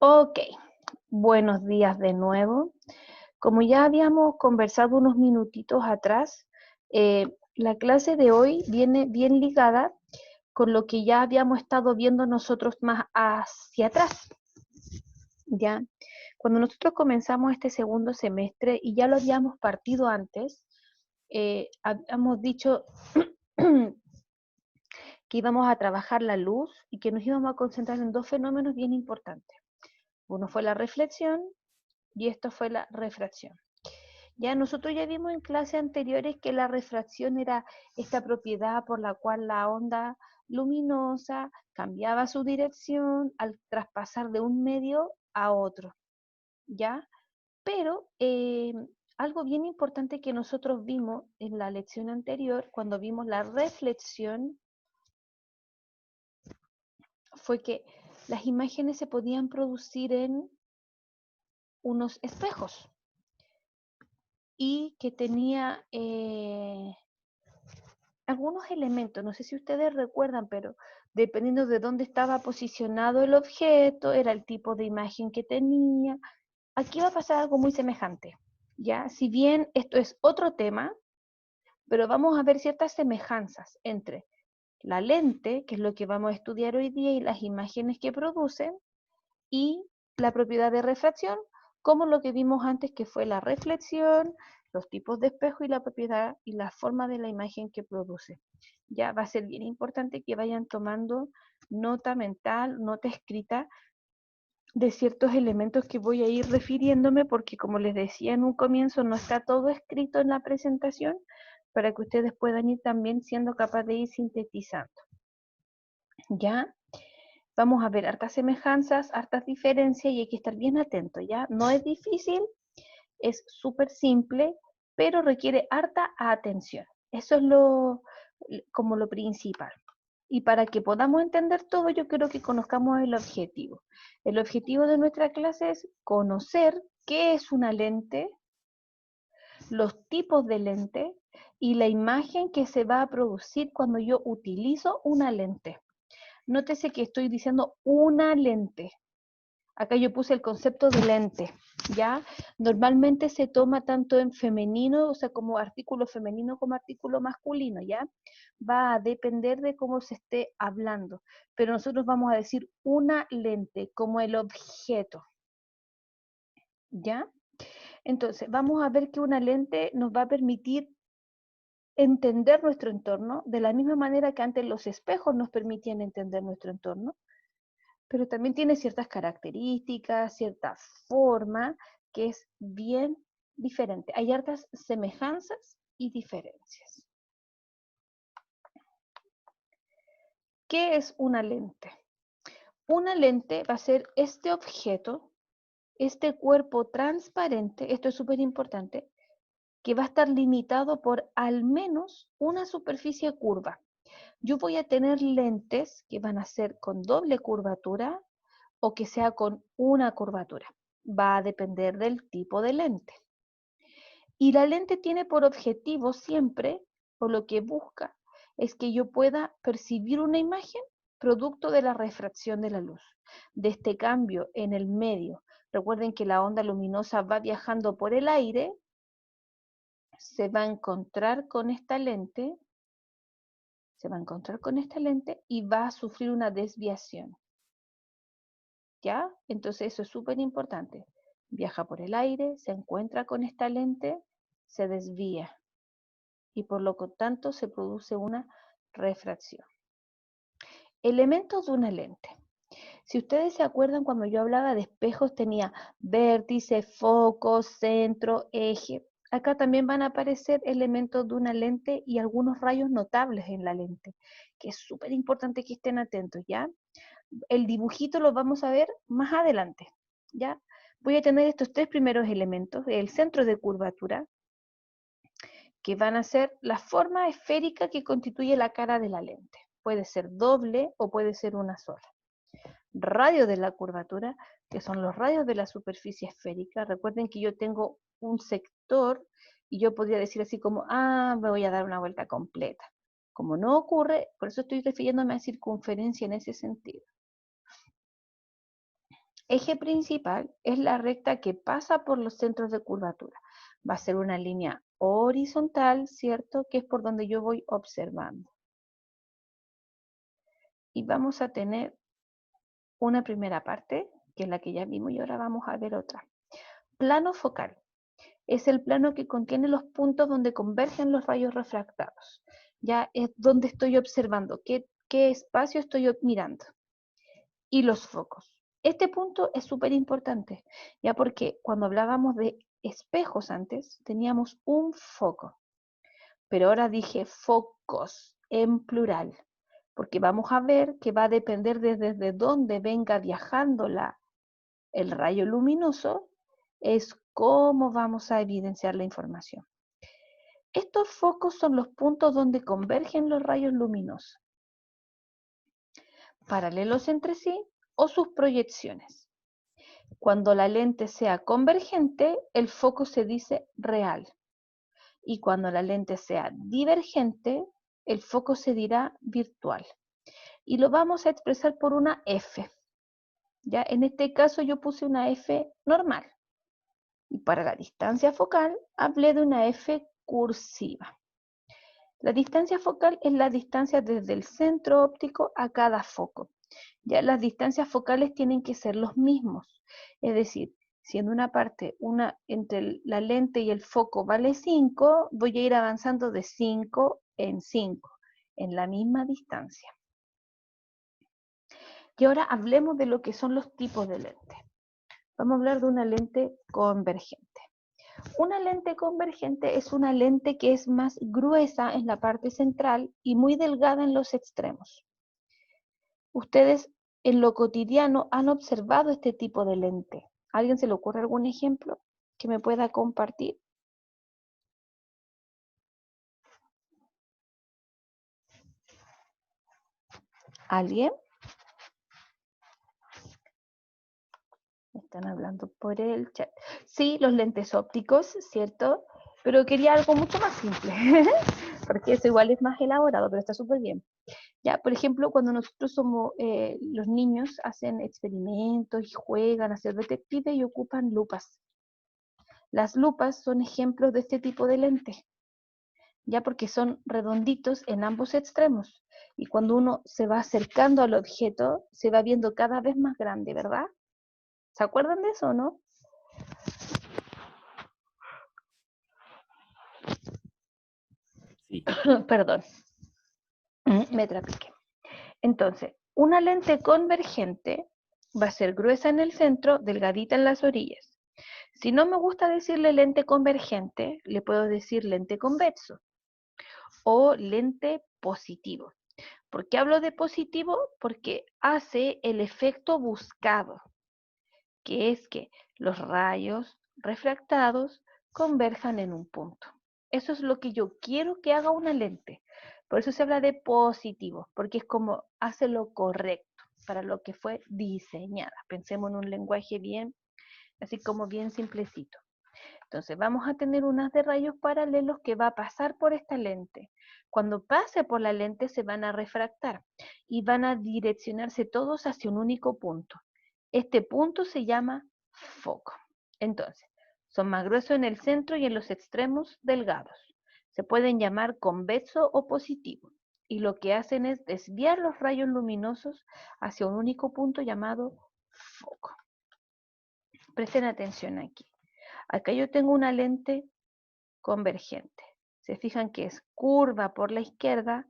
Ok, buenos días de nuevo. Como ya habíamos conversado unos minutitos atrás, la clase de hoy viene bien ligada con lo que ya habíamos estado viendo nosotros más hacia atrás, ¿ya? Cuando nosotros comenzamos este segundo semestre, y ya lo habíamos partido antes, habíamos dicho que íbamos a trabajar la luz y que nos íbamos a concentrar en dos fenómenos bien importantes. Uno fue la reflexión y esto fue la refracción. Ya nosotros ya vimos en clases anteriores que la refracción era esta propiedad por la cual la onda luminosa cambiaba su dirección al traspasar de un medio a otro, ¿ya? Pero algo bien importante que nosotros vimos en la lección anterior, cuando vimos la reflexión, fue que las imágenes se podían producir en unos espejos y que tenía algunos elementos, no sé si ustedes recuerdan, pero dependiendo de dónde estaba posicionado el objeto, era el tipo de imagen que tenía. Aquí va a pasar algo muy semejante, ¿ya? Si bien esto es otro tema, pero vamos a ver ciertas semejanzas entre la lente, que es lo que vamos a estudiar hoy día, y las imágenes que producen, y la propiedad de refracción, como lo que vimos antes, que fue la reflexión, los tipos de espejo y la propiedad y la forma de la imagen que produce. Ya va a ser bien importante que vayan tomando nota mental, nota escrita de ciertos elementos que voy a ir refiriéndome, porque como les decía en un comienzo, no está todo escrito en la presentación, para que ustedes puedan ir también siendo capaces de ir sintetizando. ¿Ya? Vamos a ver hartas semejanzas, hartas diferencias y hay que estar bien atento, ¿ya? No es difícil, es súper simple, pero requiere harta atención. Eso es como lo principal. Y para que podamos entender todo, yo quiero que conozcamos el objetivo. El objetivo de nuestra clase es conocer qué es una lente, los tipos de lente y la imagen que se va a producir cuando yo utilizo una lente. Nótese que estoy diciendo una lente. Acá yo puse el concepto de lente, ¿ya? Normalmente se toma tanto en femenino, o sea, como artículo femenino como artículo masculino, ¿ya? Va a depender de cómo se esté hablando, pero nosotros vamos a decir una lente como el objeto, ¿ya? Entonces, vamos a ver que una lente nos va a permitir entender nuestro entorno de la misma manera que antes los espejos nos permitían entender nuestro entorno, pero también tiene ciertas características, cierta forma que es bien diferente. Hay hartas semejanzas y diferencias. ¿Qué es una lente? Una lente va a ser este objeto, este cuerpo transparente, esto es súper importante, que va a estar limitado por al menos una superficie curva. Yo voy a tener lentes que van a ser con doble curvatura o que sea con una curvatura. Va a depender del tipo de lente. Y la lente tiene por objetivo siempre, o lo que busca, es que yo pueda percibir una imagen producto de la refracción de la luz, de este cambio en el medio. Recuerden que la onda luminosa va viajando por el aire, se va a encontrar con esta lente, y va a sufrir una desviación. ¿Ya? Entonces eso es súper importante. Viaja por el aire, se encuentra con esta lente, se desvía y por lo tanto se produce una refracción. Elementos de una lente. Si ustedes se acuerdan, cuando yo hablaba de espejos tenía vértice, foco, centro, eje. Acá también van a aparecer elementos de una lente y algunos rayos notables en la lente, que es súper importante que estén atentos, ¿ya? El dibujito lo vamos a ver más adelante, ¿ya? Voy a tener estos tres primeros elementos, el centro de curvatura, que van a ser la forma esférica que constituye la cara de la lente. Puede ser doble o puede ser una sola. Radio de la curvatura, que son los radios de la superficie esférica. Recuerden que yo tengo un sector y yo podría decir así como, me voy a dar una vuelta completa. Como no ocurre, por eso estoy refiriéndome a circunferencia en ese sentido. eje principal es la recta que pasa por los centros de curvatura. Va a ser una línea horizontal, ¿cierto? Que es por donde yo voy observando. Y vamos a tener una primera parte, que es la que ya vimos, y ahora vamos a ver otra. Plano focal. Es el plano que contiene los puntos donde convergen los rayos refractados. Ya es donde estoy observando, qué espacio estoy mirando. Y los focos. Este punto es súper importante, ya porque cuando hablábamos de espejos antes, teníamos un foco, pero ahora dije focos en plural, porque vamos a ver que va a depender desde dónde venga viajando el rayo luminoso, es cómo vamos a evidenciar la información. Estos focos son los puntos donde convergen los rayos luminosos, paralelos entre sí o sus proyecciones. Cuando la lente sea convergente, el foco se dice real. Y cuando la lente sea divergente, el foco se dirá virtual. Y lo vamos a expresar por una F. ¿Ya? En este caso yo puse una F normal. Y para la distancia focal hablé de una F cursiva. La distancia focal es la distancia desde el centro óptico a cada foco. Ya las distancias focales tienen que ser los mismos. Es decir, si en una parte, entre la lente y el foco vale 5, voy a ir avanzando de 5 en 5, en la misma distancia. Y ahora hablemos de lo que son los tipos de lente. Vamos a hablar de una lente convergente. Una lente convergente es una lente que es más gruesa en la parte central y muy delgada en los extremos. Ustedes en lo cotidiano han observado este tipo de lente. ¿A alguien se le ocurre algún ejemplo que me pueda compartir? ¿Alguien? Están hablando por el chat. Sí, los lentes ópticos, ¿cierto? Pero quería algo mucho más simple, porque eso igual es más elaborado, pero está súper bien. Ya, por ejemplo, cuando nosotros somos, los niños hacen experimentos y juegan a ser detectives y ocupan lupas. Las lupas son ejemplos de este tipo de lente, ya porque son redonditos en ambos extremos. Y cuando uno se va acercando al objeto, se va viendo cada vez más grande, ¿verdad? ¿Se acuerdan de eso, no? Sí. Perdón, me trapiqué. Entonces, una lente convergente va a ser gruesa en el centro, delgadita en las orillas. Si no me gusta decirle lente convergente, le puedo decir lente convexo o lente positivo. ¿Por qué hablo de positivo? Porque hace el efecto buscado, que es que los rayos refractados converjan en un punto. Eso es lo que yo quiero que haga una lente. Por eso se habla de positivo, porque es como hace lo correcto para lo que fue diseñada. Pensemos en un lenguaje bien, así como bien simplecito. Entonces vamos a tener unas de rayos paralelos que va a pasar por esta lente. Cuando pase por la lente se van a refractar y van a direccionarse todos hacia un único punto. Este punto se llama foco. Entonces, son más gruesos en el centro y en los extremos delgados. Se pueden llamar convexo o positivo. Y lo que hacen es desviar los rayos luminosos hacia un único punto llamado foco. Presten atención aquí. Acá yo tengo una lente convergente. Se fijan que es curva por la izquierda,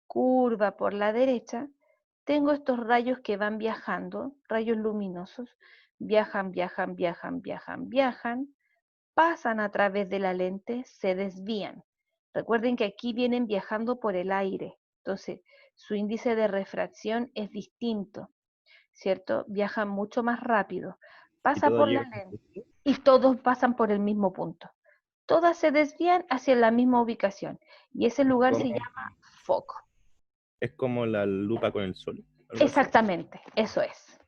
curva por la derecha. Tengo estos rayos que van viajando, rayos luminosos, viajan, viajan, viajan, viajan, viajan, pasan a través de la lente, se desvían. Recuerden que aquí vienen viajando por el aire, entonces su índice de refracción es distinto, ¿cierto? Viajan mucho más rápido. Y Pasa todo por la llega. lente y todos pasan por el mismo punto. Todas se desvían hacia la misma ubicación y ese lugar se Como, llama foco. es como la lupa con el sol, algo así. Exactamente, eso es.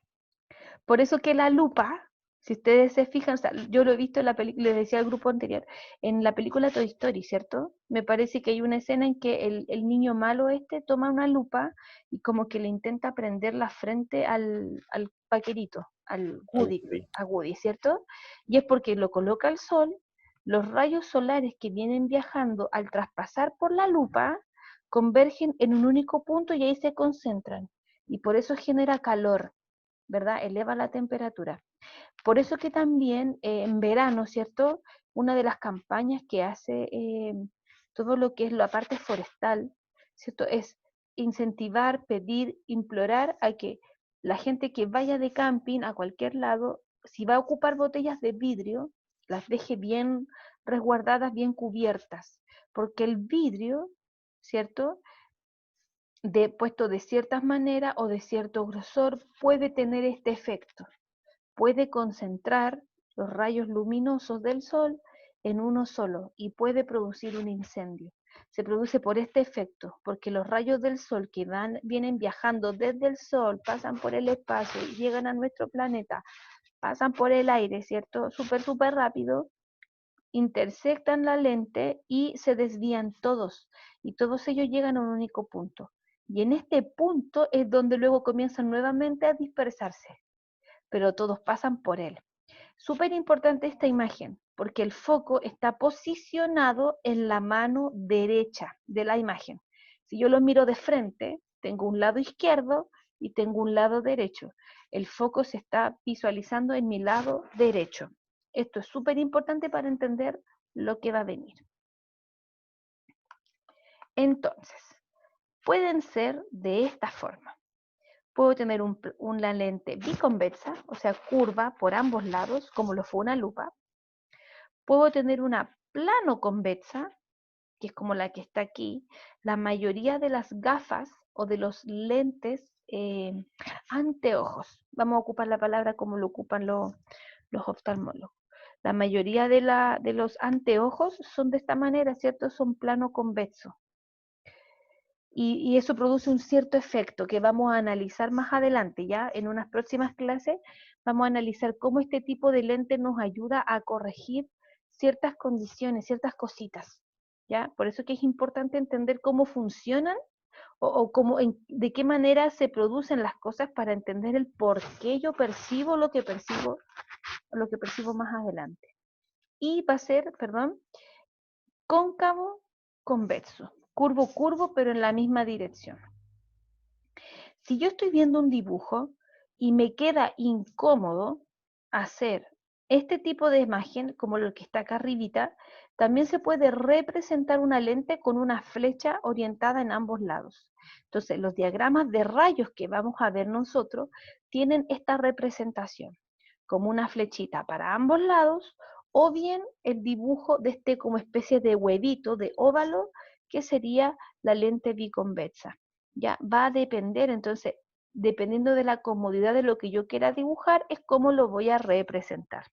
Por eso que la lupa Si ustedes se fijan, o sea, yo lo he visto en la película, les decía al grupo anterior, en la película Toy Story, ¿cierto? Me parece que hay una escena en que el niño malo toma una lupa y como que le intenta prender la frente al paquerito, al Ah, Woody, Woody. a Woody, ¿cierto? Y es porque lo coloca al sol, los rayos solares que vienen viajando al traspasar por la lupa convergen en un único punto y ahí se concentran. Y por eso genera calor, ¿verdad? Eleva la temperatura. Por eso que también en verano, ¿cierto? Una de las campañas que hace todo lo que es la parte forestal, ¿cierto? Es incentivar, pedir, implorar a que la gente que vaya de camping a cualquier lado, si va a ocupar botellas de vidrio, las deje bien resguardadas, bien cubiertas, porque el vidrio, ¿cierto? Puesto de ciertas maneras o de cierto grosor, puede tener este efecto, puede concentrar los rayos luminosos del sol en uno solo y puede producir un incendio. Se produce por este efecto, porque los rayos del sol que vienen viajando desde el sol, pasan por el espacio, llegan a nuestro planeta, pasan por el aire, ¿cierto? Súper, súper rápido, intersectan la lente y se desvían todos, y todos ellos llegan a un único punto. Y en este punto es donde luego comienzan nuevamente a dispersarse, pero todos pasan por él. Súper importante esta imagen, porque el foco está posicionado en la mano derecha de la imagen. Si yo lo miro de frente, tengo un lado izquierdo y tengo un lado derecho. El foco se está visualizando en mi lado derecho. Esto es súper importante para entender lo que va a venir. Entonces, pueden ser de esta forma. Puedo tener una lente biconvexa, o sea, curva por ambos lados, como lo fue una lupa. Puedo tener una plano convexa, que es como la que está aquí. La mayoría de las gafas o de los lentes anteojos, vamos a ocupar la palabra como lo ocupan los oftalmólogos. La mayoría de los anteojos son de esta manera, ¿cierto? Son plano convexo. Y eso produce un cierto efecto que vamos a analizar más adelante, ya en unas próximas clases vamos a analizar cómo este tipo de lente nos ayuda a corregir ciertas condiciones, ciertas cositas, ¿ya? Por eso que es importante entender cómo funcionan o de qué manera se producen las cosas para entender el por qué yo percibo lo que percibo más adelante. Y va a ser, perdón, cóncavo convexo, curvo, curvo, pero en la misma dirección. Si yo estoy viendo un dibujo y me queda incómodo hacer este tipo de imagen, como lo que está acá arribita, también se puede representar una lente con una flecha orientada en ambos lados. Entonces, los diagramas de rayos que vamos a ver nosotros tienen esta representación, como una flechita para ambos lados, o bien el dibujo de este como especie de huevito, de óvalo, que sería la lente biconvexa. Ya va a depender, entonces, dependiendo de la comodidad de lo que yo quiera dibujar, es cómo lo voy a representar.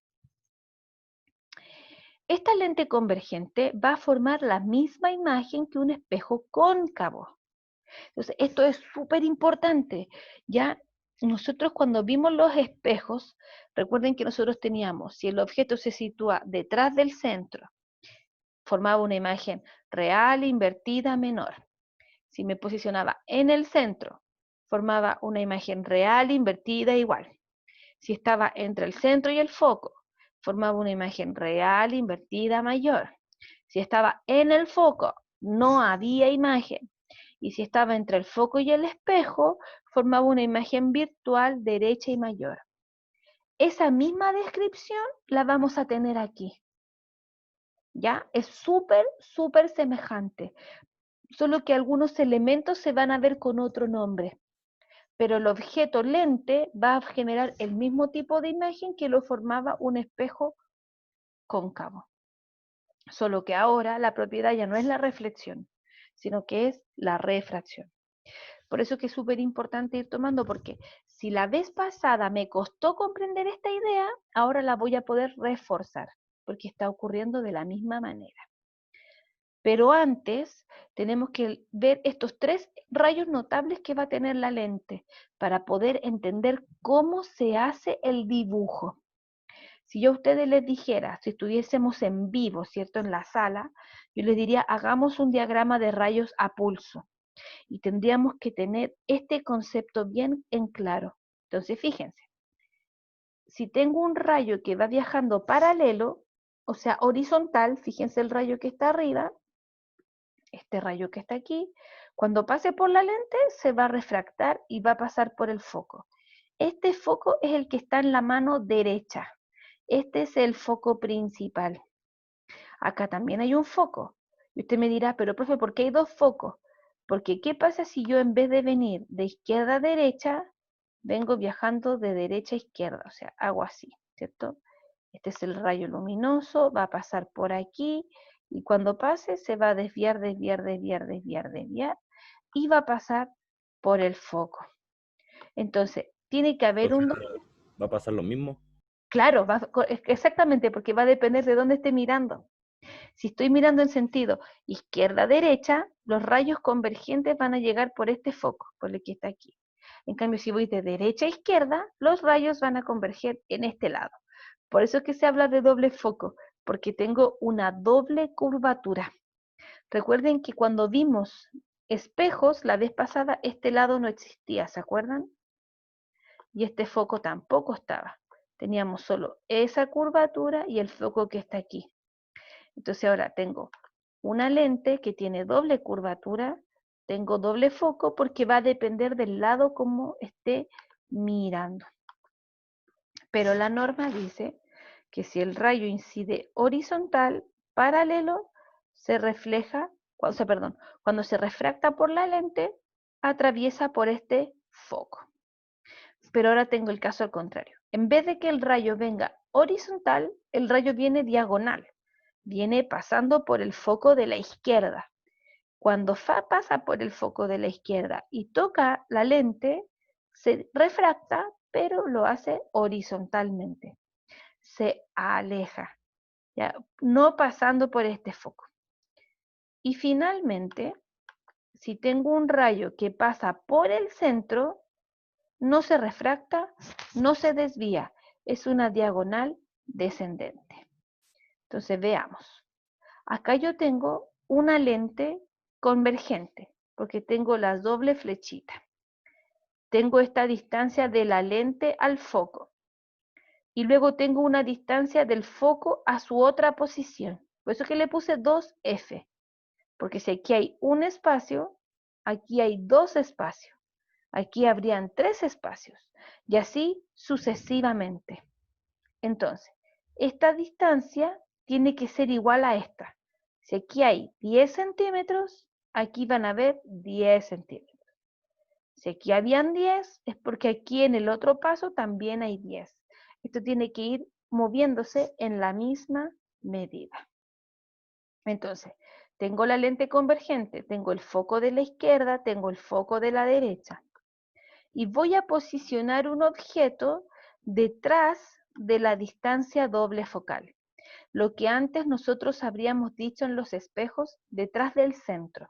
Esta lente convergente va a formar la misma imagen que un espejo cóncavo. Entonces, esto es súper importante. Ya nosotros cuando vimos los espejos, recuerden que nosotros teníamos, si el objeto se sitúa detrás del centro, formaba una imagen real, invertida, menor. Si me posicionaba en el centro, formaba una imagen real, invertida, igual. Si estaba entre el centro y el foco, formaba una imagen real, invertida, mayor. Si estaba en el foco, no había imagen. Y si estaba entre el foco y el espejo, formaba una imagen virtual, derecha y mayor. Esa misma descripción la vamos a tener aquí. ¿Ya? Es súper, súper semejante. Solo que algunos elementos se van a ver con otro nombre. Pero el objeto lente va a generar el mismo tipo de imagen que lo formaba un espejo cóncavo. Solo que ahora la propiedad ya no es la reflexión, sino que es la refracción. Por eso que es súper importante ir tomando, porque si la vez pasada me costó comprender esta idea, ahora la voy a poder reforzar, porque está ocurriendo de la misma manera. Pero antes tenemos que ver estos tres rayos notables que va a tener la lente para poder entender cómo se hace el dibujo. Si yo a ustedes les dijera, si estuviésemos en vivo, ¿cierto? En la sala, yo les diría, hagamos un diagrama de rayos a pulso. Y tendríamos que tener este concepto bien en claro. Entonces, fíjense, si tengo un rayo que va viajando paralelo, o sea, horizontal, fíjense el rayo que está arriba, este rayo que está aquí, cuando pase por la lente se va a refractar y va a pasar por el foco. Este foco es el que está en la mano derecha. Este es el foco principal. Acá también hay un foco. Y usted me dirá, pero profe, ¿por qué hay dos focos? Porque ¿qué pasa si yo en vez de venir de izquierda a derecha, vengo viajando de derecha a izquierda? O sea, hago así, ¿cierto? Este es el rayo luminoso, va a pasar por aquí y cuando pase se va a desviar, desviar, desviar, desviar, desviar y va a pasar por el foco. Entonces, tiene que O haber sea, un... va a pasar lo mismo. Claro, exactamente, porque va a depender de dónde esté mirando. Si estoy mirando en sentido izquierda-derecha, los rayos convergentes van a llegar por este foco, por el que está aquí. En cambio, si voy de derecha a izquierda, los rayos van a converger en este lado. Por eso es que se habla de doble foco, porque tengo una doble curvatura. Recuerden que cuando vimos espejos, la vez pasada, este lado no existía, ¿se acuerdan? Y este foco tampoco estaba. Teníamos solo esa curvatura y el foco que está aquí. Entonces ahora tengo una lente que tiene doble curvatura, tengo doble foco porque va a depender del lado como esté mirando. Pero la norma dice que si el rayo incide horizontal, paralelo, se refleja, o sea, perdón, cuando se refracta por la lente, atraviesa por este foco. Pero ahora tengo el caso al contrario. En vez de que el rayo venga horizontal, el rayo viene diagonal. Viene pasando por el foco de la izquierda. Cuando pasa por el foco de la izquierda y toca la lente, se refracta, pero lo hace horizontalmente. Se aleja, ¿ya? No pasando por este foco. Y finalmente, si tengo un rayo que pasa por el centro, no se refracta, no se desvía, es una diagonal descendente. Entonces veamos. Acá yo tengo una lente convergente, porque tengo las doble flechitas. Tengo esta distancia de la lente al foco. Y luego tengo una distancia del foco a su otra posición. Por eso que le puse 2F. Porque si aquí hay un espacio, aquí hay dos espacios. Aquí habrían tres espacios. Y así sucesivamente. Entonces, esta distancia tiene que ser igual a esta. Si aquí hay 10 centímetros, aquí van a haber 10 centímetros. Si aquí habían 10, es porque aquí en el otro paso también hay 10. Esto tiene que ir moviéndose en la misma medida. Entonces, tengo la lente convergente, tengo el foco de la izquierda, tengo el foco de la derecha. Y voy a posicionar un objeto detrás de la distancia doble focal. Lo que antes nosotros habríamos dicho en los espejos, detrás del centro.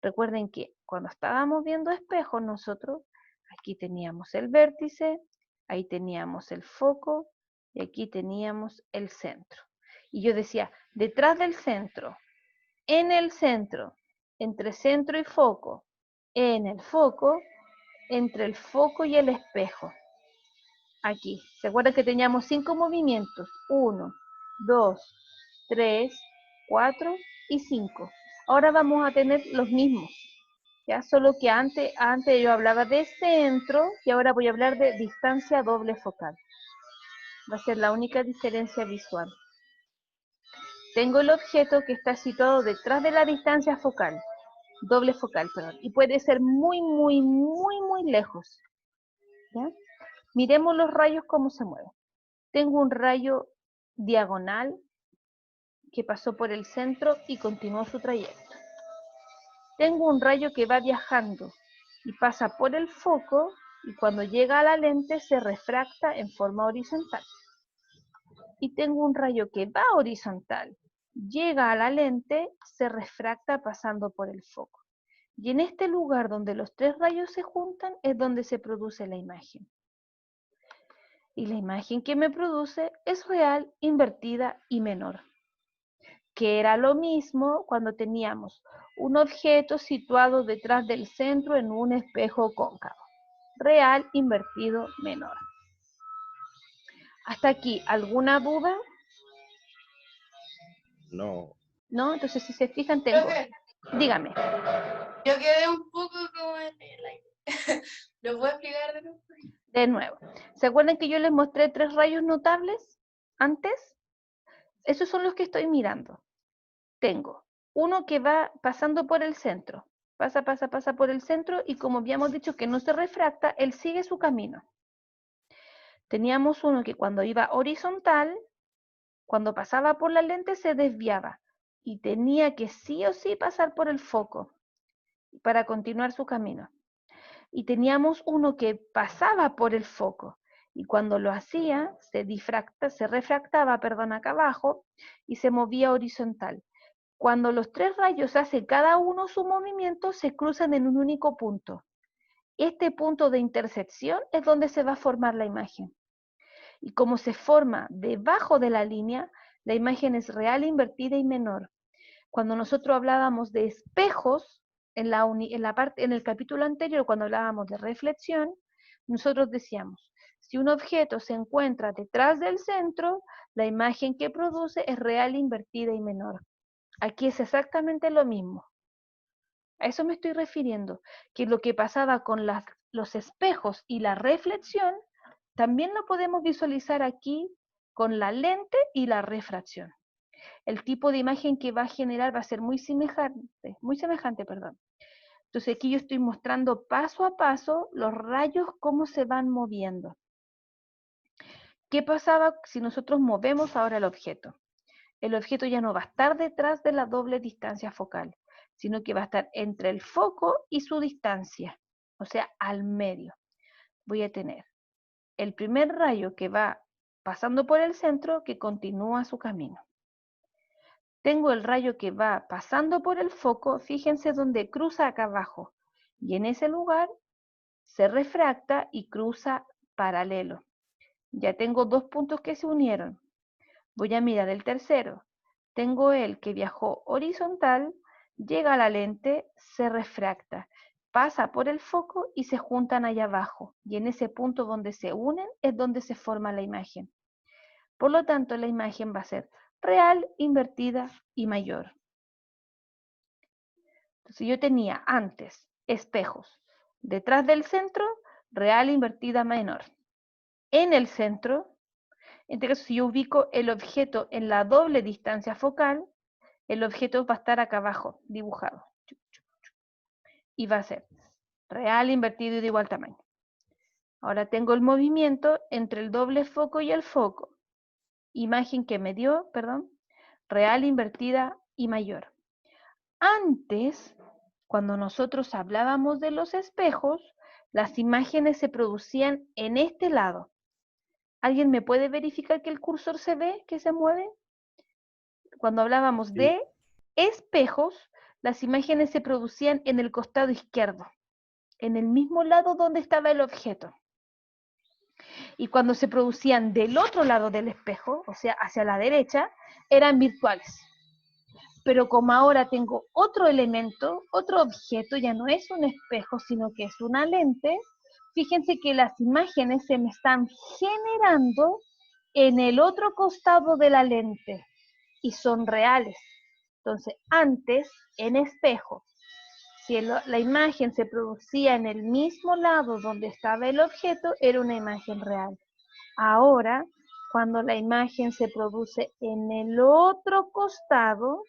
Recuerden que cuando estábamos viendo espejos, nosotros aquí teníamos el vértice, ahí teníamos el foco y aquí teníamos el centro. Y yo decía, detrás del centro, en el centro, entre centro y foco, en el foco, entre el foco y el espejo. Aquí, ¿se acuerdan que teníamos 5 movimientos? 1, 2, 3, 4 y 5. Ahora vamos a tener los mismos. ¿Ya? Solo que antes yo hablaba de centro y ahora voy a hablar de distancia doble focal. Va a ser la única diferencia visual. Tengo el objeto que está situado detrás de la distancia focal, doble focal, perdón, y puede ser muy, muy, muy, muy lejos. ¿Ya? Miremos los rayos cómo se mueven. Tengo un rayo diagonal que pasó por el centro y continuó su trayecto. Tengo un rayo que va viajando y pasa por el foco y cuando llega a la lente se refracta en forma horizontal. Y tengo un rayo que va horizontal, llega a la lente, se refracta pasando por el foco. Y en este lugar donde los tres rayos se juntan es donde se produce la imagen. Y la imagen que me produce es real, invertida y menor. Que era lo mismo cuando teníamos un objeto situado detrás del centro en un espejo cóncavo. Real, invertido, menor. ¿Hasta aquí alguna duda? No. ¿No? Entonces, si se fijan, tengo... Dígame. Yo quedé un poco como en el aire. ¿Lo puedo explicar de nuevo? De nuevo. ¿Se acuerdan que yo les mostré 3 rayos notables antes? Esos son los que estoy mirando. Tengo uno que va pasando por el centro. Pasa por el centro y como habíamos dicho que no se refracta, él sigue su camino. Teníamos uno que cuando iba horizontal, cuando pasaba por la lente se desviaba y tenía que sí o sí pasar por el foco para continuar su camino. Y teníamos uno que pasaba por el foco y cuando lo hacía se refractaba, acá abajo y se movía horizontal. Cuando los 3 rayos hacen cada uno su movimiento, se cruzan en un único punto. Este punto de intersección es donde se va a formar la imagen. Y como se forma debajo de la línea, la imagen es real, invertida y menor. Cuando nosotros hablábamos de espejos, en el capítulo anterior, cuando hablábamos de reflexión, nosotros decíamos, si un objeto se encuentra detrás del centro, la imagen que produce es real, invertida y menor. Aquí es exactamente lo mismo. A eso me estoy refiriendo, que lo que pasaba con los espejos y la reflexión, también lo podemos visualizar aquí con la lente y la refracción. El tipo de imagen que va a generar va a ser muy semejante, perdón. Entonces aquí yo estoy mostrando paso a paso los rayos cómo se van moviendo. ¿Qué pasaba si nosotros movemos ahora el objeto? El objeto ya no va a estar detrás de la doble distancia focal, sino que va a estar entre el foco y su distancia, o sea, al medio. Voy a tener el primer rayo que va pasando por el centro que continúa su camino. Tengo el rayo que va pasando por el foco, fíjense donde cruza acá abajo, y en ese lugar se refracta y cruza paralelo. Ya tengo 2 puntos que se unieron. Voy a mirar el tercero. Tengo el que viajó horizontal, llega a la lente, se refracta, pasa por el foco y se juntan allá abajo. Y en ese punto donde se unen es donde se forma la imagen. Por lo tanto, la imagen va a ser real, invertida y mayor. Entonces yo tenía antes espejos. Detrás del centro, real, invertida, menor. En el centro, en este caso si yo ubico el objeto en la doble distancia focal, el objeto va a estar acá abajo, dibujado. Y va a ser real, invertido y de igual tamaño. Ahora tengo el movimiento entre el doble foco y el foco. Imagen que me dio, perdón, real, invertida y mayor. Antes, cuando nosotros hablábamos de los espejos, las imágenes se producían en este lado. ¿Alguien me puede verificar que el cursor se ve, que se mueve? Cuando hablábamos Sí. de espejos, las imágenes se producían en el costado izquierdo, en el mismo lado donde estaba el objeto. Y cuando se producían del otro lado del espejo, o sea, hacia la derecha, eran virtuales. Pero como ahora tengo otro elemento, otro objeto, ya no es un espejo, sino que es una lente, fíjense que las imágenes se me están generando en el otro costado de la lente y son reales. Entonces, antes, en espejo, si la imagen se producía en el mismo lado donde estaba el objeto, era una imagen real. Ahora, cuando la imagen se produce en el otro costado,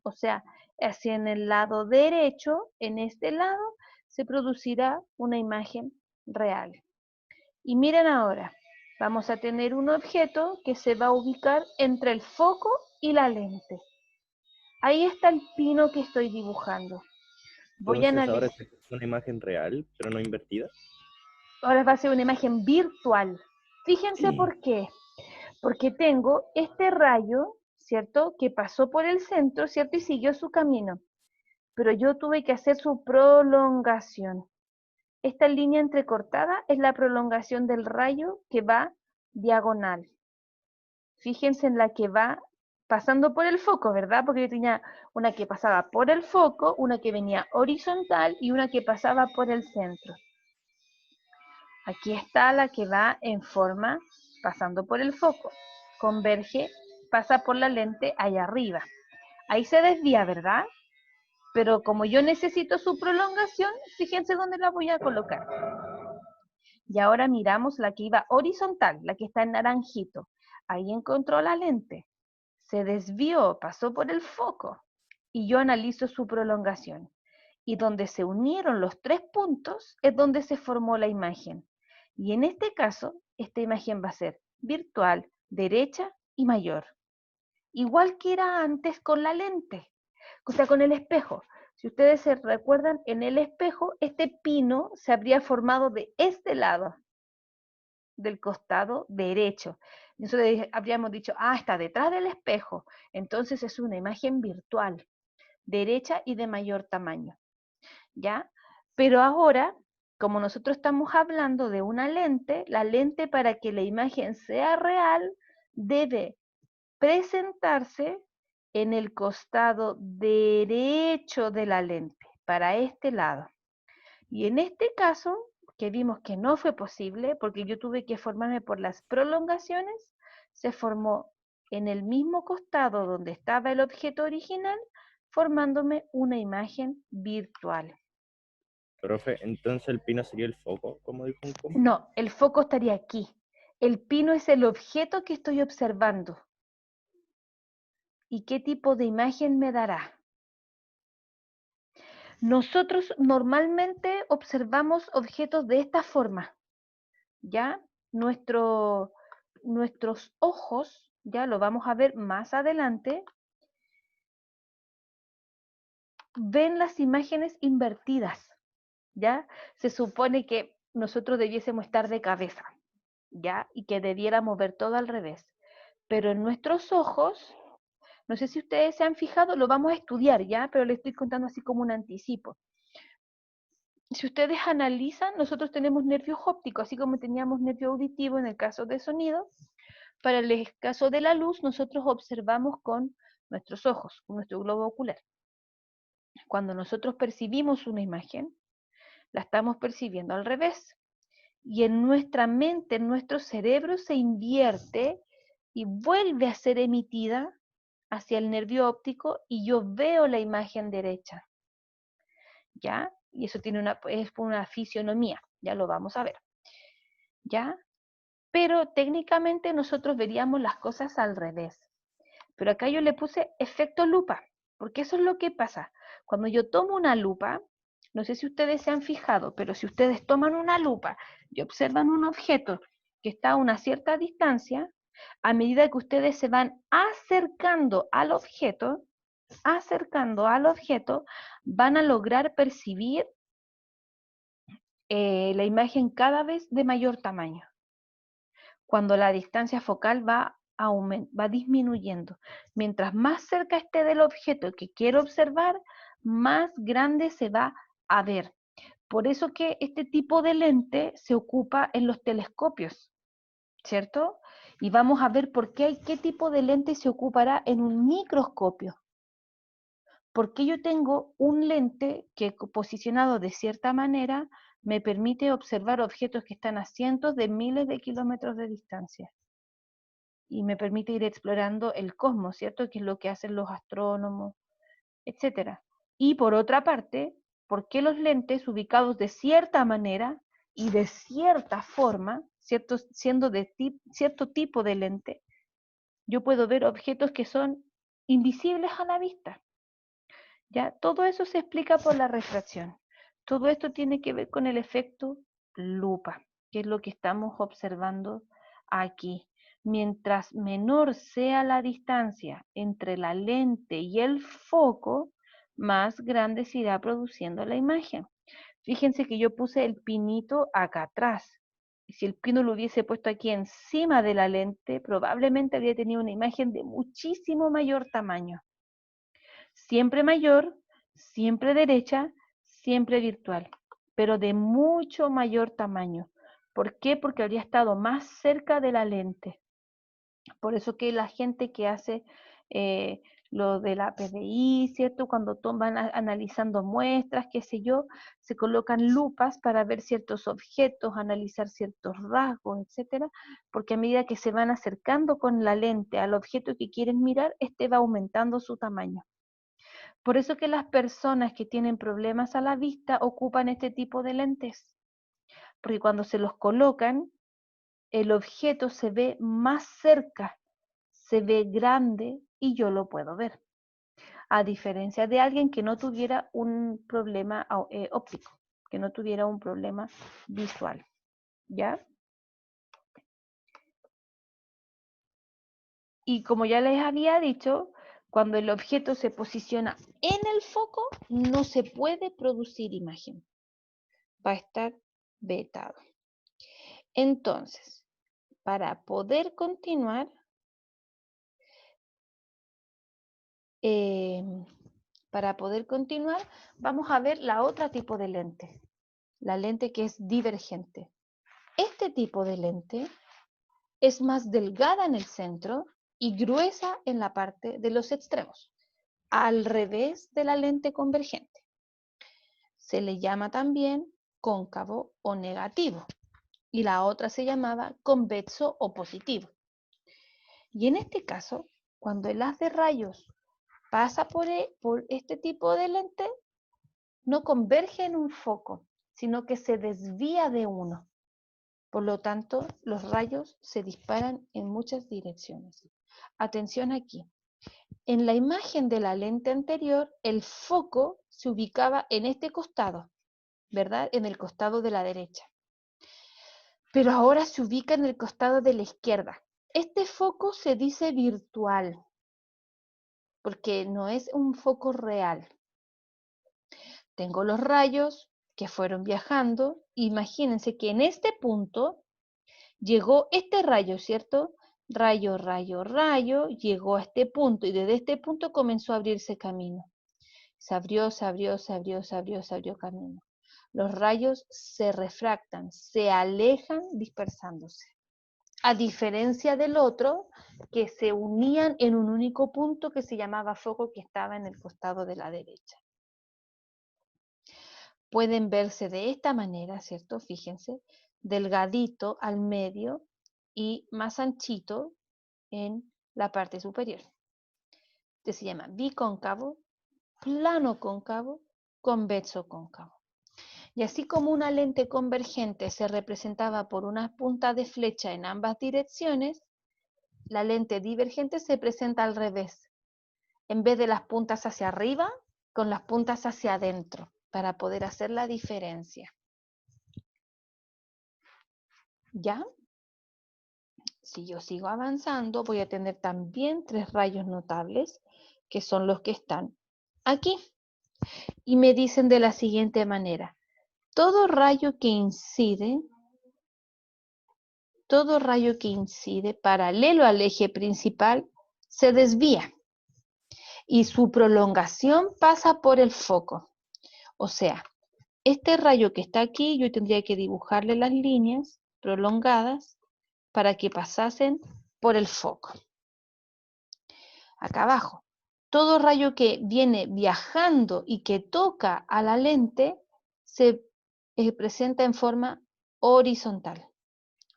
o sea, hacia en el lado derecho, en este lado, se producirá una imagen real. Y miren ahora, vamos a tener un objeto que se va a ubicar entre el foco y la lente. Ahí está el pino que estoy dibujando. Voy a Entonces ahora analizar. es una imagen real, pero no invertida. Ahora va a ser una imagen virtual. Fíjense por qué. Porque tengo este rayo, ¿cierto? Que pasó por el centro, ¿cierto? Y siguió su camino. Pero yo tuve que hacer su prolongación. Esta línea entrecortada es la prolongación del rayo que va diagonal. Fíjense en la que va pasando por el foco, ¿verdad? Porque yo tenía una que pasaba por el foco, una que venía horizontal y una que pasaba por el centro. Aquí está la que va en forma pasando por el foco. Converge, pasa por la lente allá arriba. Ahí se desvía, ¿verdad? Pero como yo necesito su prolongación, fíjense dónde la voy a colocar. Y ahora miramos la que iba horizontal, la que está en naranjito. Ahí encontró la lente. Se desvió, pasó por el foco. Y yo analizo su prolongación. Y donde se unieron los 3 puntos es donde se formó la imagen. Y en este caso, esta imagen va a ser virtual, derecha y mayor. Igual que era antes con la lente, o sea, con el espejo. Si ustedes se recuerdan, en el espejo, este pino se habría formado de este lado, del costado derecho. Nosotros habríamos dicho, está detrás del espejo. Entonces es una imagen virtual, derecha y de mayor tamaño. ¿Ya? Pero ahora, como nosotros estamos hablando de una lente, la lente para que la imagen sea real debe presentarse en el costado derecho de la lente, para este lado. Y en este caso, que vimos que no fue posible, porque yo tuve que formarme por las prolongaciones, se formó en el mismo costado donde estaba el objeto original, formándome una imagen virtual. Profe, entonces el pino sería el foco, como dijo un compa. No, el foco estaría aquí. El pino es el objeto que estoy observando. ¿Y qué tipo de imagen me dará? Nosotros normalmente observamos objetos de esta forma, ¿ya? Nuestros ojos, ya lo vamos a ver más adelante, ven las imágenes invertidas, ¿ya? Se supone que nosotros debiésemos estar de cabeza, ¿ya? Y que debiéramos ver todo al revés. Pero en nuestros ojos, no sé si ustedes se han fijado, lo vamos a estudiar, ¿ya? Pero les estoy contando así como un anticipo. Si ustedes analizan, nosotros tenemos nervios ópticos, así como teníamos nervio auditivo en el caso de sonido. Para el caso de la luz, nosotros observamos con nuestros ojos, con nuestro globo ocular. Cuando nosotros percibimos una imagen, la estamos percibiendo al revés. Y en nuestra mente, en nuestro cerebro, se invierte y vuelve a ser emitida hacia el nervio óptico y yo veo la imagen derecha. ¿Ya? Y eso es una fisionomía, ya lo vamos a ver. ¿Ya? Pero técnicamente nosotros veríamos las cosas al revés. Pero acá yo le puse efecto lupa, porque eso es lo que pasa. Cuando yo tomo una lupa, no sé si ustedes se han fijado, pero si ustedes toman una lupa y observan un objeto que está a una cierta distancia, a medida que ustedes se van acercando al objeto, van a lograr percibir la imagen cada vez de mayor tamaño. Cuando la distancia focal va disminuyendo. Mientras más cerca esté del objeto que quiero observar, más grande se va a ver. Por eso que este tipo de lente se ocupa en los telescopios, ¿cierto? Y vamos a ver qué tipo de lente se ocupará en un microscopio. Porque yo tengo un lente que posicionado de cierta manera me permite observar objetos que están a cientos de miles de kilómetros de distancia. Y me permite ir explorando el cosmos, ¿cierto? Que es lo que hacen los astrónomos, etcétera. Y por otra parte, ¿por qué los lentes ubicados de cierta manera y de cierta forma, siendo de cierto tipo de lente, yo puedo ver objetos que son invisibles a la vista? ¿Ya? Todo eso se explica por la refracción. Todo esto tiene que ver con el efecto lupa, que es lo que estamos observando aquí. Mientras menor sea la distancia entre la lente y el foco, más grande se irá produciendo la imagen. Fíjense que yo puse el pinito acá atrás. Si el pino lo hubiese puesto aquí encima de la lente, probablemente habría tenido una imagen de muchísimo mayor tamaño. Siempre mayor, siempre derecha, siempre virtual, pero de mucho mayor tamaño, ¿Por qué? Porque habría estado más cerca de la lente. Por eso que la gente que hace lo de la PDI, ¿cierto? Cuando van analizando muestras, qué sé yo, se colocan lupas para ver ciertos objetos, analizar ciertos rasgos, etcétera, porque a medida que se van acercando con la lente al objeto que quieren mirar, este va aumentando su tamaño. Por eso que las personas que tienen problemas a la vista ocupan este tipo de lentes, porque cuando se los colocan, el objeto se ve más cerca, se ve grande y yo lo puedo ver. A diferencia de alguien que no tuviera un problema óptico, que no tuviera un problema visual. ¿Ya? Y como ya les había dicho, cuando el objeto se posiciona en el foco, no se puede producir imagen. Va a estar vetado. Entonces, para poder continuar, vamos a ver la otra tipo de lente, la lente que es divergente. Este tipo de lente es más delgada en el centro y gruesa en la parte de los extremos, al revés de la lente convergente. Se le llama también cóncavo o negativo, y la otra se llamaba convexo o positivo. Y en este caso, cuando el haz de rayos pasa por este tipo de lente, no converge en un foco, sino que se desvía de uno. Por lo tanto, los rayos se disparan en muchas direcciones. Atención aquí. En la imagen de la lente anterior, el foco se ubicaba en este costado, ¿verdad? En el costado de la derecha. Pero ahora se ubica en el costado de la izquierda. Este foco se dice virtual, porque no es un foco real. Tengo los rayos que fueron viajando. Imagínense que en este punto llegó este rayo, ¿cierto? Rayo, rayo, rayo, llegó a este punto y desde este punto comenzó a abrirse camino. Se abrió, se abrió, se abrió, se abrió, se abrió camino. Los rayos se refractan, se alejan dispersándose. A diferencia del otro, que se unían en un único punto que se llamaba foco, que estaba en el costado de la derecha. Pueden verse de esta manera, ¿cierto? Fíjense, delgadito al medio y más anchito en la parte superior. Este se llama bicóncavo, plano cóncavo, convexo cóncavo. Y así como una lente convergente se representaba por una punta de flecha en ambas direcciones, la lente divergente se presenta al revés. En vez de las puntas hacia arriba, con las puntas hacia adentro, para poder hacer la diferencia. ¿Ya? Si yo sigo avanzando, voy a tener también 3 rayos notables, que son los que están aquí. Y me dicen de la siguiente manera: todo rayo que incide paralelo al eje principal se desvía y su prolongación pasa por el foco. O sea, este rayo que está aquí, yo tendría que dibujarle las líneas prolongadas para que pasasen por el foco. Acá abajo, todo rayo que viene viajando y que toca a la lente se presenta en forma horizontal,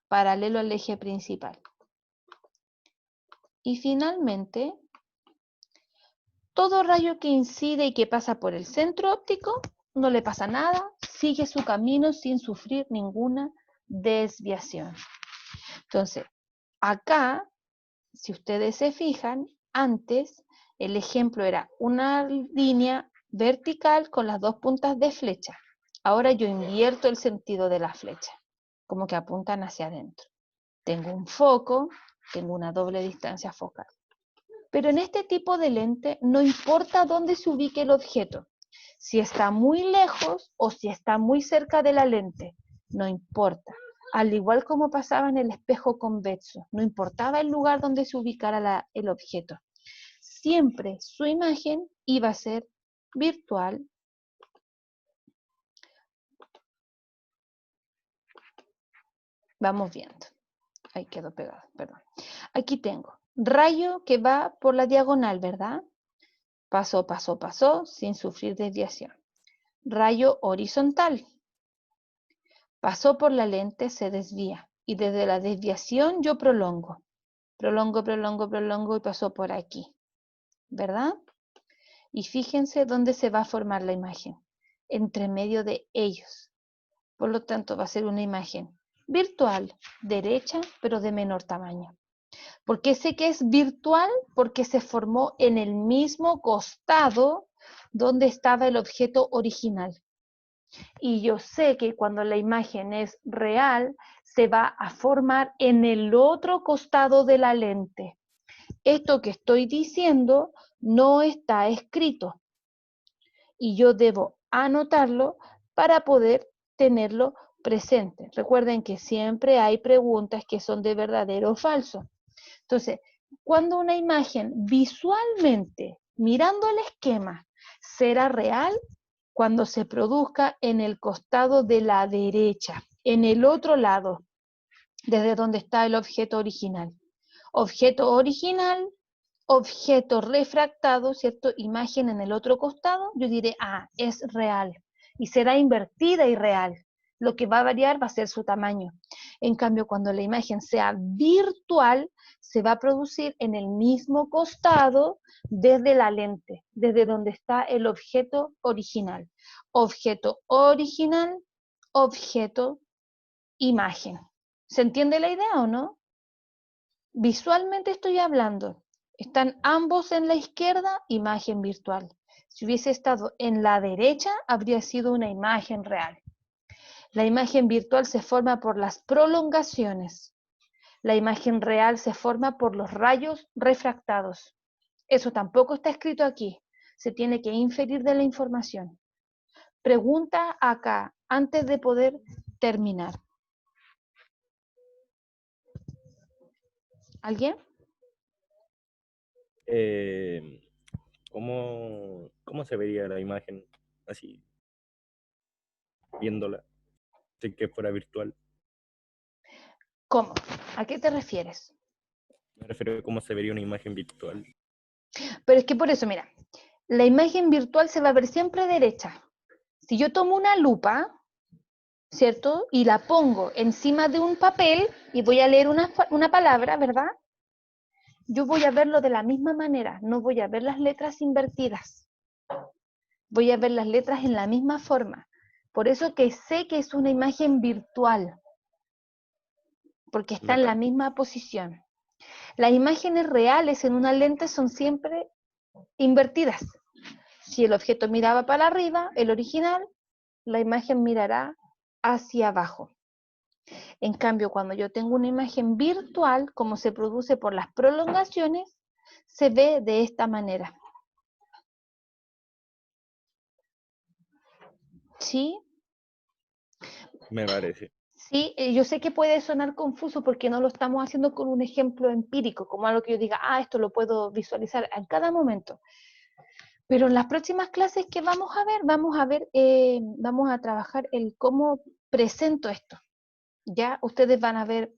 paralelo al eje principal. Y finalmente, todo rayo que incide y que pasa por el centro óptico, no le pasa nada, sigue su camino sin sufrir ninguna desviación. Entonces, acá, si ustedes se fijan, antes el ejemplo era una línea vertical con las 2 puntas de flecha. Ahora yo invierto el sentido de la flecha, como que apuntan hacia adentro. Tengo un foco, tengo una doble distancia focal. Pero en este tipo de lente no importa dónde se ubique el objeto, si está muy lejos o si está muy cerca de la lente, no importa. Al igual como pasaba en el espejo convexo, no importaba el lugar donde se ubicara el objeto. Siempre su imagen iba a ser virtual Vamos viendo. Ahí quedó pegado, perdón. Aquí tengo rayo que va por la diagonal, ¿verdad? Pasó, pasó, pasó, sin sufrir desviación. Rayo horizontal. Pasó por la lente, se desvía. Y desde la desviación yo prolongo. Prolongo, prolongo, prolongo y pasó por aquí. ¿Verdad? Y fíjense dónde se va a formar la imagen. Entre medio de ellos. Por lo tanto, va a ser una imagen virtual, derecha, pero de menor tamaño. ¿Por qué sé que es virtual? Porque se formó en el mismo costado donde estaba el objeto original. Y yo sé que cuando la imagen es real, se va a formar en el otro costado de la lente. Esto que estoy diciendo no está escrito. Y yo debo anotarlo para poder tenerlo presente. Recuerden que siempre hay preguntas que son de verdadero o falso. Entonces, cuando una imagen visualmente, mirando el esquema, será real cuando se produzca en el costado de la derecha, en el otro lado, desde donde está el objeto original. Objeto original, objeto refractado, ¿cierto? Imagen en el otro costado, yo diré, ah, es real. Y será invertida y real. Lo que va a variar va a ser su tamaño. En cambio, cuando la imagen sea virtual, se va a producir en el mismo costado desde la lente, desde donde está el objeto original. Objeto original, objeto, imagen. ¿Se entiende la idea o no? Visualmente estoy hablando. Están ambos en la izquierda, imagen virtual. Si hubiese estado en la derecha, habría sido una imagen real. La imagen virtual se forma por las prolongaciones. La imagen real se forma por los rayos refractados. Eso tampoco está escrito aquí. Se tiene que inferir de la información. Pregunta acá, antes de poder terminar. ¿Alguien? ¿Cómo se vería la imagen así, viéndola, si que fuera virtual? ¿Cómo? ¿A qué te refieres? Me refiero a cómo se vería una imagen virtual. Pero es que por eso, mira, la imagen virtual se va a ver siempre derecha. Si yo tomo una lupa, ¿cierto? Y la pongo encima de un papel y voy a leer una palabra, ¿verdad? Yo voy a verlo de la misma manera, no voy a ver las letras invertidas. Voy a ver las letras en la misma forma. Por eso que sé que es una imagen virtual, porque está en la misma posición. Las imágenes reales en una lente son siempre invertidas. Si el objeto miraba para arriba, el original, la imagen mirará hacia abajo. En cambio, cuando yo tengo una imagen virtual, como se produce por las prolongaciones, se ve de esta manera. ¿Sí? Me parece. Sí, yo sé que puede sonar confuso porque no lo estamos haciendo con un ejemplo empírico, como algo que yo diga, ah, esto lo puedo visualizar en cada momento. Pero en las próximas clases que vamos a ver, vamos a trabajar el cómo presento esto. Ya ustedes van a ver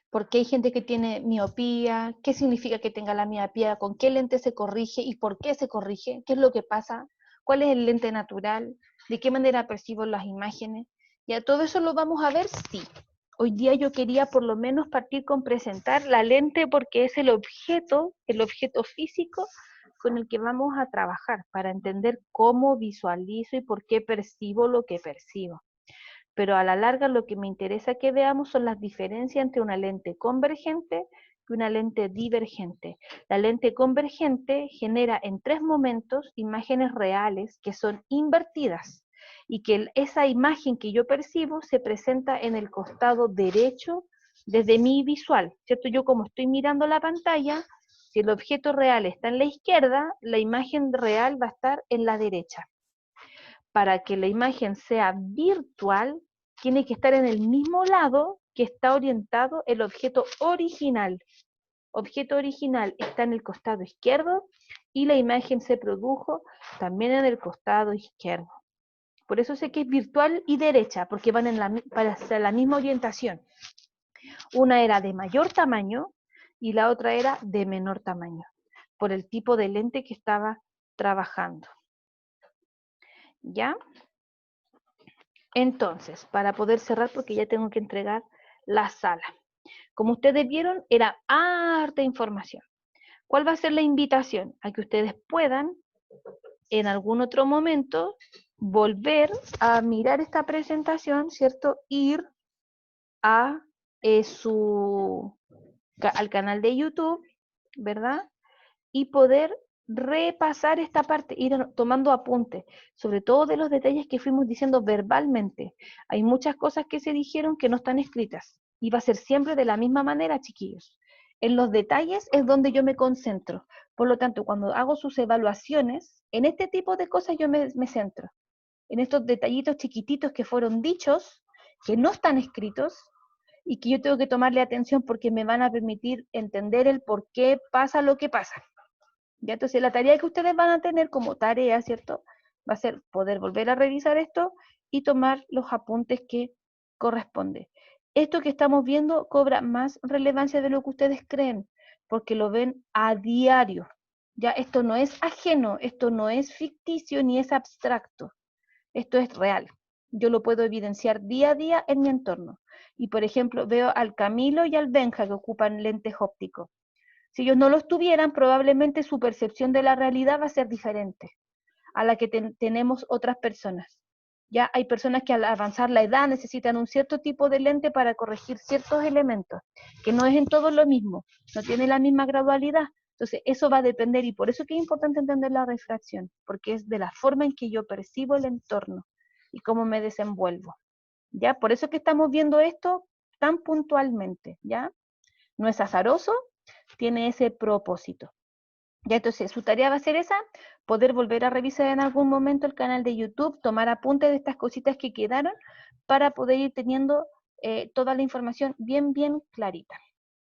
por qué hay gente que tiene miopía, qué significa que tenga la miopía, con qué lente se corrige y por qué se corrige, qué es lo que pasa, cuál es el lente natural, de qué manera percibo las imágenes. Ya todo eso lo vamos a ver, sí. Hoy día yo quería por lo menos partir con presentar la lente porque es el objeto físico con el que vamos a trabajar para entender cómo visualizo y por qué percibo lo que percibo. Pero a la larga lo que me interesa que veamos son las diferencias entre una lente convergente y una lente divergente. La lente convergente genera en 3 momentos imágenes reales que son invertidas y que esa imagen que yo percibo se presenta en el costado derecho desde mi visual, ¿cierto? Yo como estoy mirando la pantalla, si el objeto real está en la izquierda, la imagen real va a estar en la derecha. Para que la imagen sea virtual, tiene que estar en el mismo lado que está orientado el objeto original. Objeto original está en el costado izquierdo y la imagen se produjo también en el costado izquierdo. Por eso sé que es virtual y derecha, porque van para hacer la misma orientación. Una era de mayor tamaño y la otra era de menor tamaño, por el tipo de lente que estaba trabajando. ¿Ya? Entonces, para poder cerrar, porque ya tengo que entregar la sala. Como ustedes vieron, era harta información. ¿Cuál va a ser la invitación? A que ustedes puedan, en algún otro momento, volver a mirar esta presentación, ¿cierto? Ir a al canal de YouTube, ¿verdad? Y poder repasar esta parte, ir tomando apuntes, sobre todo de los detalles que fuimos diciendo verbalmente. Hay muchas cosas que se dijeron que no están escritas, y va a ser siempre de la misma manera, chiquillos. En los detalles es donde yo me concentro. Por lo tanto, cuando hago sus evaluaciones, en este tipo de cosas yo me centro. En estos detallitos chiquititos que fueron dichos, que no están escritos, y que yo tengo que tomarle atención porque me van a permitir entender el por qué pasa lo que pasa. ¿Ya? Entonces, la tarea que ustedes van a tener como tarea, ¿cierto? Va a ser poder volver a revisar esto y tomar los apuntes que corresponde. Esto que estamos viendo cobra más relevancia de lo que ustedes creen, porque lo ven a diario. Ya, esto no es ajeno, esto no es ficticio ni es abstracto. Esto es real. Yo lo puedo evidenciar día a día en mi entorno. Y, por ejemplo, veo al Camilo y al Benja que ocupan lentes ópticos. Si ellos no los tuvieran, probablemente su percepción de la realidad va a ser diferente a la que tenemos otras personas. Ya hay personas que al avanzar la edad necesitan un cierto tipo de lente para corregir ciertos elementos, que no es en todo lo mismo, no tiene la misma gradualidad. Entonces, eso va a depender, y por eso que es importante entender la refracción, porque es de la forma en que yo percibo el entorno y cómo me desenvuelvo. ¿Ya? Por eso que estamos viendo esto tan puntualmente, ¿ya? No es azaroso, tiene ese propósito. Ya, entonces, su tarea va a ser esa, poder volver a revisar en algún momento el canal de YouTube, tomar apuntes de estas cositas que quedaron, para poder ir teniendo toda la información bien clarita.